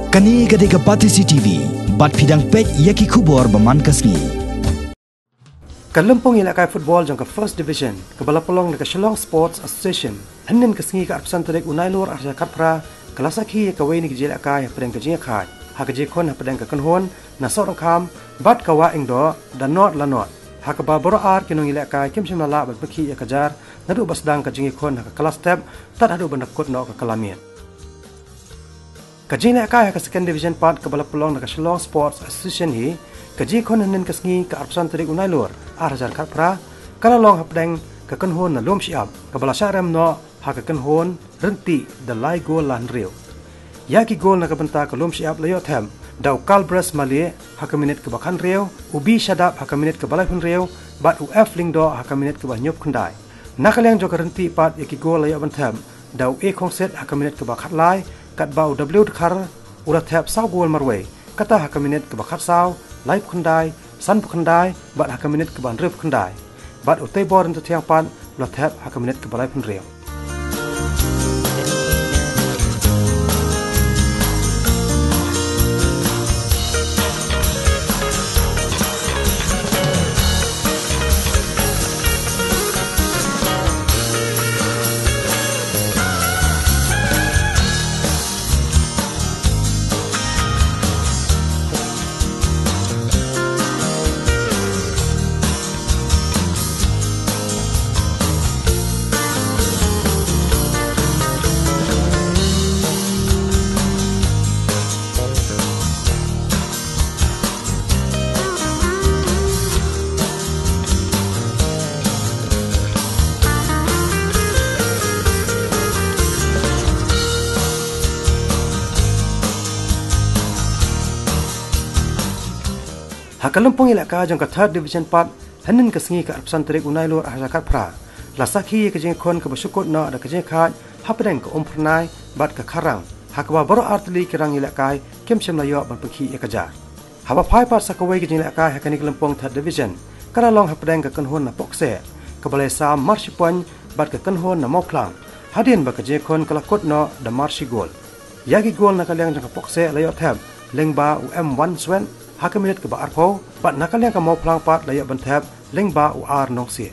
Kani gade ka Pati CCTV, bat pidang pet yaki kubor baman kasni. Kalampong ilakai football jangka First Division, kebalapolong dekat Shillong Sports Association, henin kesengi ke arpsan terek unai lor arja kapra, kelasaki kawai ni kejelakai pedang kejeng khai, hak kejekon pedang kekenhon, nasor kam, bat kawa ingdo dan not lanot. Hak baboro ar kinong ilakai kim simala bat beki kejar, nadu basdang kejengikon hak kelas step, tak hadu bandakut no ke kelamian. Kajing ilakai hak second division part kebalapolong dekat Shillong Sports Association hi, kajing kon henin kesengi ke arpsan terek unai lor arja kapra, kalalong pedang kekenhon na lom siap, kebalasarem no hak kekenhon renti the lai gol lan real. Yaki gol na kebenta kelum siap layot hem, dau kalbras mali hak minit ke bakan real, ubi syadap hak minit ke balai pun real, bat uf ling do hak minit ke banyup kendai. Nakaliang jok renti pat yaki gol layot bentem, dau kong set hak minit ke bakat lai, kat bau w dekar urat heb saw gol marway, kata hak minit ke bakat saw, lai kendai, san kendai, bat hak minit ke ban rep kendai. Bat utai bor untuk tiang pan, urat heb hak minit ke balai pun real. Hakalampong ilaka jangka third division part henin kesengi ke arpsan terek unai lor ahjakat pra lasaki ke jengkon ke besukut no ada ke jengkat hapedeng ke umpernai bat ke karang hakba baro artli kirang ilakai kem semlayo berpeki ekajar haba phai part sakawai ke jenglakai hakani kalampong third division kalalong hapedeng ke kenhon na pokse ke balai sam marshipon bat ke kenhon na moklang hadin ba ke jengkon kelakut no da marshi gol yagi gol na kaliang jangka pokse layo tab lengba um1 swen hak minit ke ba arpo bat nakal yang ka mau pelang pat layak bentep leng ba u ar nong si